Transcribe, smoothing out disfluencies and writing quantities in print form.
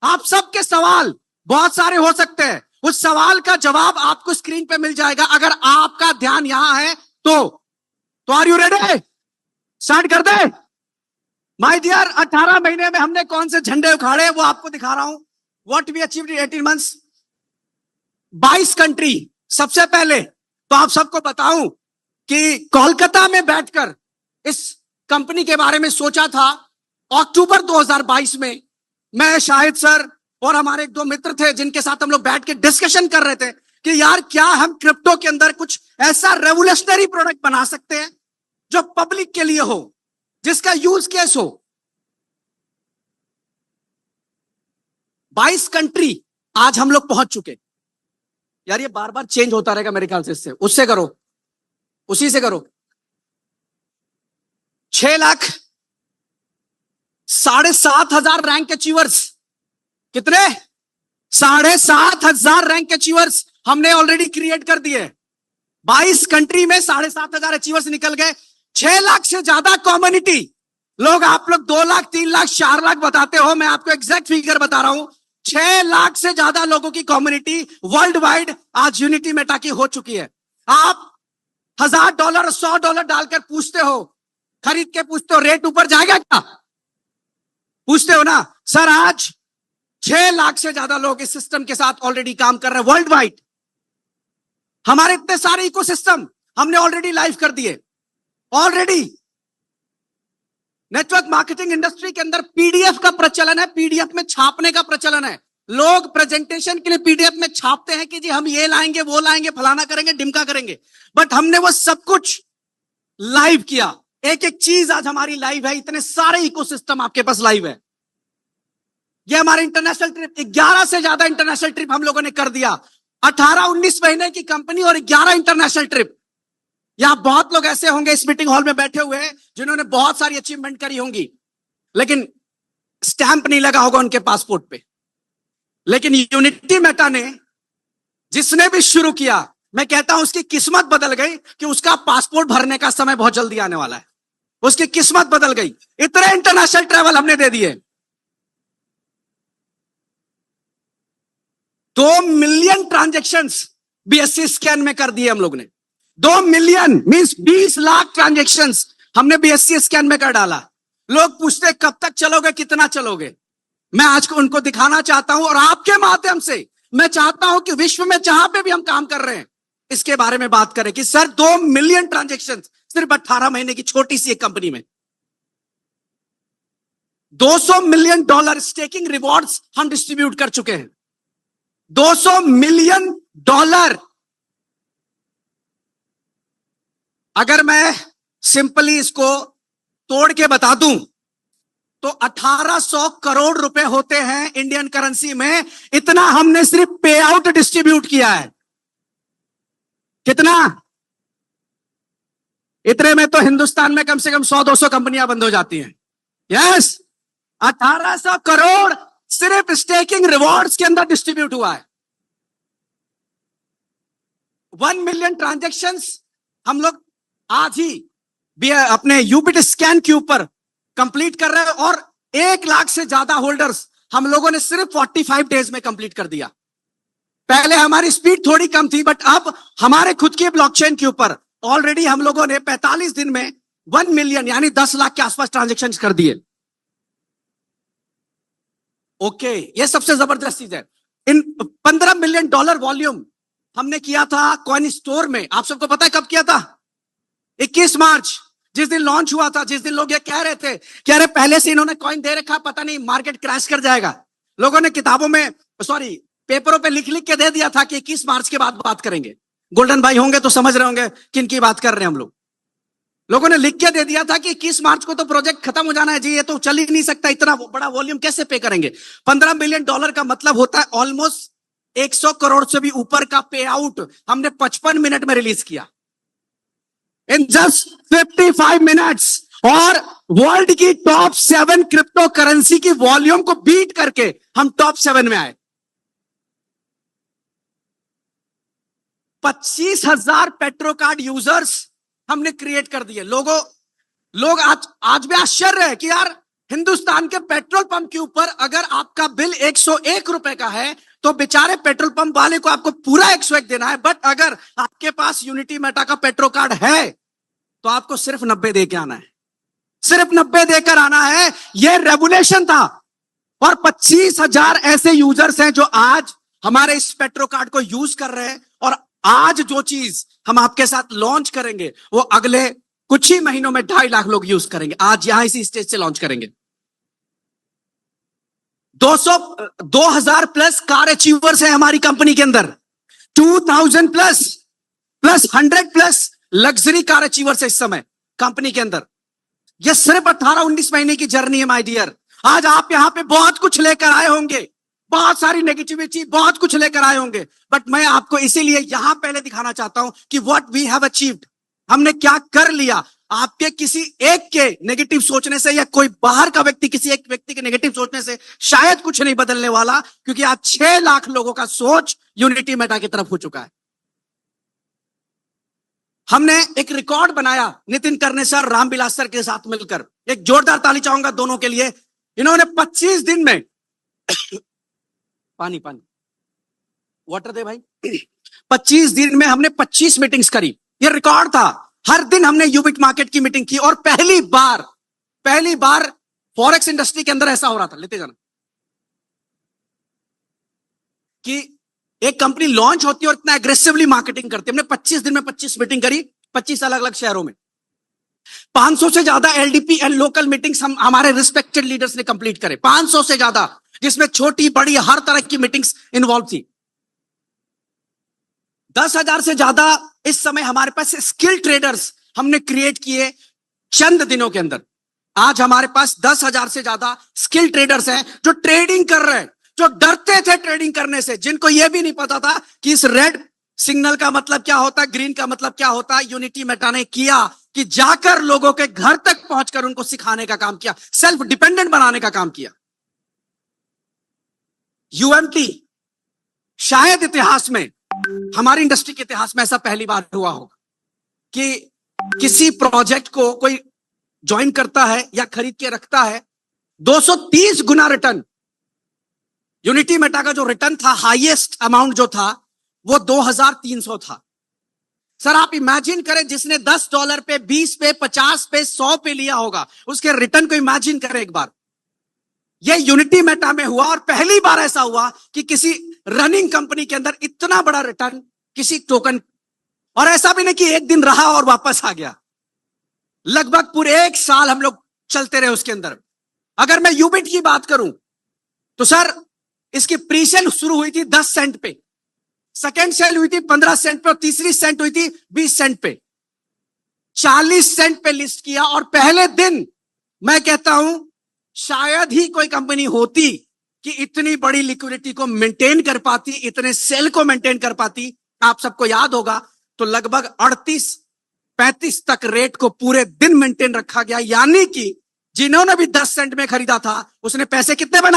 आप सबके सवाल बहुत सारे हो सकते हैं, उस सवाल का जवाब आपको स्क्रीन पे मिल जाएगा अगर आपका ध्यान यहां है तो आर यू रेडी? स्टार्ट कर दे माय डियर। 18 महीने में हमने कौन से झंडे उखाड़े वो आपको दिखा रहा हूं। What we achieved in 18 months, 22 country. सबसे पहले तो आप सबको बताऊं कि कोलकाता में बैठकर इस कंपनी के बारे में सोचा था अक्टूबर 2022 में। मैं, शाहिद सर और हमारे एक दो मित्र थे जिनके साथ हम लोग बैठ के डिस्कशन कर रहे थे कि यार क्या हम क्रिप्टो के अंदर कुछ ऐसा रेवोल्यूशनरी प्रोडक्ट बना सकते हैं जो पब्लिक के लिए हो, जिसका यूज केस हो। 22 कंट्री आज हम लोग पहुंच चुके। यार ये बार बार चेंज होता रहेगा मेरे ख्याल से, इससे उससे करो, उसी से करो। 6,07,500 रैंक अचीवर्स। कितने? 7,500 रैंक अचीवर्स हमने ऑलरेडी क्रिएट कर दिए। 22 कंट्री में 7,500 अचीवर्स निकल गए। 6 लाख से ज्यादा कम्युनिटी लोग, आप लोग 2 लाख 3 लाख 4 लाख बताते हो, मैं आपको एग्जैक्ट फिगर बता रहा हूं। 6 लाख से ज्यादा लोगों की कम्युनिटी वर्ल्ड वाइड आज यूनिटी मेटा की हो चुकी है। आप $1,000 $100 डालकर पूछते हो, खरीद के पूछते हो रेट ऊपर जाएगा क्या? पूछते हो ना सर। आज 6 लाख से ज्यादा लोग इस सिस्टम के साथ ऑलरेडी काम कर रहे हैं वर्ल्ड वाइड। हमारे इतने सारे इकोसिस्टम हमने ऑलरेडी लाइव कर दिए। ऑलरेडी नेटवर्क मार्केटिंग इंडस्ट्री के अंदर पीडीएफ का प्रचलन है, पीडीएफ में छापने का प्रचलन है। लोग प्रेजेंटेशन के लिए पीडीएफ में छापते हैं कि जी हम ये लाएंगे, वो लाएंगे, फलाना करेंगे, डिमका करेंगे, बट हमने वो सब कुछ लाइव किया। एक एक चीज आज हमारी लाइव है। इतने सारे इकोसिस्टम आपके पास लाइव है। ये हमारे इंटरनेशनल ट्रिप, 11 से ज्यादा इंटरनेशनल ट्रिप हम लोगों ने कर दिया। 18-19 महीने की कंपनी और 11 इंटरनेशनल ट्रिप। यहां बहुत लोग ऐसे होंगे इस मीटिंग हॉल में बैठे हुए हैं जिन्होंने बहुत सारी अचीवमेंट करी होंगी, लेकिन स्टैंप नहीं लगा होगा उनके पासपोर्ट पे। लेकिन यूनिटी मेटा ने, जिसने भी शुरू किया, मैं कहता हूं उसकी किस्मत बदल गई कि उसका पासपोर्ट भरने का समय बहुत जल्दी आने वाला है। उसकी किस्मत बदल गई। इतने इंटरनेशनल ट्रैवल हमने दे दिए। 2 मिलियन ट्रांजैक्शंस बीएससी स्कैन में कर दिए हम लोग ने। 2 मिलियन मींस 20 लाख ट्रांजैक्शंस हमने बीएससी स्कैन में कर डाला। लोग पूछते कब तक चलोगे, कितना चलोगे? मैं आज को उनको दिखाना चाहता हूं और आपके माध्यम से मैं चाहता हूं कि विश्व में जहां पे भी हम काम कर रहे हैं इसके बारे में बात करें कि सर 2 मिलियन ट्रांजैक्शंस सिर्फ 18 महीने की छोटी सी एक कंपनी में। $200 मिलियन स्टेकिंग रिवॉर्ड्स हम डिस्ट्रीब्यूट कर चुके हैं। $200 मिलियन। अगर मैं सिंपली इसको तोड़ के बता दूं तो 1,800 करोड़ रुपए होते हैं इंडियन करेंसी में। इतना हमने सिर्फ पे आउट डिस्ट्रीब्यूट किया है। कितना? इतने में तो हिंदुस्तान में कम से कम 100-200 कंपनियां बंद हो जाती हैं। यस, 1,800 करोड़ सिर्फ स्टेकिंग रिवॉर्ड्स के अंदर डिस्ट्रीब्यूट हुआ है। 1 मिलियन ट्रांजैक्शंस हम लोग आज ही भी अपने यूबिट स्कैन के ऊपर कंप्लीट कर रहे हैं और 1 लाख से ज्यादा होल्डर्स हम लोगों ने सिर्फ 45 डेज में कंप्लीट कर दिया। पहले हमारी स्पीड थोड़ी कम थी, बट अब हमारे खुद के ब्लॉकचेन के ऊपर ऑलरेडी हम लोगों ने 45 दिन में 1 मिलियन यानी 10 लाख के आसपास ट्रांजैक्शन कर दिए। ओके, ये सबसे जबरदस्त चीज है। इन $15 मिलियन वॉल्यूम हमने किया था कॉइन स्टोर में। आप सबको पता है कब किया था? 21 मार्च, जिस दिन लॉन्च हुआ था, जिस दिन लोग ये कह रहे थे कि अरे पहले से इन्होंने कॉइन दे रखा, पता नहीं मार्केट क्रैश कर जाएगा। लोगों ने किताबों में, सॉरी पेपरों पे लिख लिख के दे दिया था कि 21 मार्च के बाद बात करेंगे। गोल्डन भाई होंगे तो समझ रहे होंगे किन की बात कर रहे हैं हम लोग। लोगों ने लिख के दे दिया था कि 21 मार्च को तो प्रोजेक्ट खत्म हो जाना है जी, ये तो चल ही नहीं सकता, इतना बड़ा वॉल्यूम कैसे पे करेंगे। $15 मिलियन का मतलब होता है ऑलमोस्ट 100 करोड़ से भी ऊपर का पे आउट हमने 55 मिनट में रिलीज किया। In just 55 minutes. और वर्ल्ड की टॉप 7 क्रिप्टो करेंसी की वॉल्यूम को बीट करके हम टॉप 7 में आए। 25,000 पेट्रो कार्ड यूजर्स हमने क्रिएट कर दिए। लोग आज भी आश्चर्य है कि यार हिंदुस्तान के पेट्रोल पंप के ऊपर अगर आपका बिल 101 रुपए का है तो बेचारे पेट्रोल पंप वाले को आपको पूरा 101 देना है। बट अगर आपके पास यूनिटी मेटा का पेट्रो कार्ड है तो आपको सिर्फ 90 दे के आना है, सिर्फ 90 देकर आना है। यह रेगुलेशन था और 25,000 ऐसे यूजर्स हैं जो आज हमारे इस पेट्रो कार्ड को यूज कर रहे हैं। और आज जो चीज हम आपके साथ लॉन्च करेंगे वो अगले कुछ ही महीनों में 2.5 लाख लोग यूज करेंगे। आज यहां इसी स्टेज से लॉन्च करेंगे। 2000 प्लस कार अचीवर्स हैं हमारी कंपनी के अंदर, 2000 plus 100 plus luxury car achievers है इस समय कंपनी के अंदर। यह सिर्फ 18-19 महीने की जर्नी है माय डियर। आज आप यहां पे बहुत कुछ लेकर आए होंगे, बहुत सारी नेगेटिविटी, बहुत कुछ लेकर आए होंगे, बट मैं आपको इसीलिए यहां पहले दिखाना चाहता हूं कि व्हाट वी हैव अचीव्ड, हमने क्या कर लिया। आपके किसी एक के नेगेटिव सोचने से या कोई बाहर का व्यक्ति किसी एक व्यक्ति के नेगेटिव सोचने से शायद कुछ नहीं बदलने वाला, क्योंकि आज 6 लाख लोगों का सोच यूनिटी मेटा की तरफ हो चुका है। हमने एक रिकॉर्ड बनाया नितिन करने सर, रामविलास सर के साथ मिलकर। एक जोरदार ताली चाहूंगा दोनों के लिए। इन्होंने 25 दिन में पानी वाटर दे भाई। 25 दिन में हमने 25 मीटिंग्स करी, ये रिकॉर्ड था। हर दिन हमने यूबिट मार्केट की मीटिंग की और पहली बार फॉरेक्स इंडस्ट्री के अंदर ऐसा हो रहा था, लेते जाना, कि एक कंपनी लॉन्च होती है और इतना एग्रेसिवली मार्केटिंग करती है। हमने 25 दिन में 25 मीटिंग करी, 25 अलग अलग शहरों में। 500 से ज्यादा एलडीपी एंड लोकल मीटिंग्स हमारे रिस्पेक्टेड लीडर्स ने कंप्लीट करे, 500 से ज्यादा, जिसमें छोटी बड़ी हर तरह की मीटिंग्स इन्वॉल्व थी। 10,000 से ज्यादा इस समय हमारे पास स्किल ट्रेडर्स हमने क्रिएट किए चंद दिनों के अंदर। आज हमारे पास 10,000 से ज्यादा स्किल ट्रेडर्स हैं जो ट्रेडिंग कर रहे हैं, जो डरते थे ट्रेडिंग करने से, जिनको यह भी नहीं पता था कि इस रेड सिग्नल का मतलब क्या होता है, ग्रीन का मतलब क्या होता है। यूनिटी मेटा ने किया कि जाकर लोगों के घर तक पहुंचकर उनको सिखाने का काम किया, सेल्फ डिपेंडेंट बनाने का काम किया। यूएमटी शायद इतिहास में, हमारी इंडस्ट्री के इतिहास में ऐसा पहली बार हुआ होगा कि किसी प्रोजेक्ट को कोई ज्वाइन करता है या खरीद के रखता है, 230 गुना रिटर्न। यूनिटी मेटा का जो रिटर्न था, हाईएस्ट अमाउंट जो था वो 2300 था। सर आप इमेजिन करें, जिसने $10 पे, 20 पे, 50 पे, 100 पे लिया होगा, उसके रिटर्न को इमेजिन करें एक बार। यह यूनिटी मेटा में हुआ और पहली बार ऐसा हुआ कि किसी रनिंग कंपनी के अंदर इतना बड़ा रिटर्न किसी टोकन, और ऐसा भी नहीं कि एक दिन रहा और वापस आ गया। लगभग पूरे 1 साल हम लोग चलते रहे उसके अंदर। अगर मैं यूबिट की बात करूं तो सर इसकी प्री सेल शुरू हुई थी 10 सेंट पे, सेकेंड सेल हुई थी 15 सेंट पे और तीसरी सेंट हुई थी 20 सेंट पे। 40 सेंट पे लिस्ट किया और पहले दिन मैं कहता हूं शायद ही कोई कंपनी होती कि इतनी बड़ी लिक्विडिटी को मेंटेन कर पाती, इतने सेल को मेंटेन कर पाती। आप सबको याद होगा तो लगभग 38-35 तक रेट को पूरे दिन मेंटेन रखा गया, यानी कि जिन्होंने भी 10 सेंट में खरीदा था उसने पैसे कितने बनाए।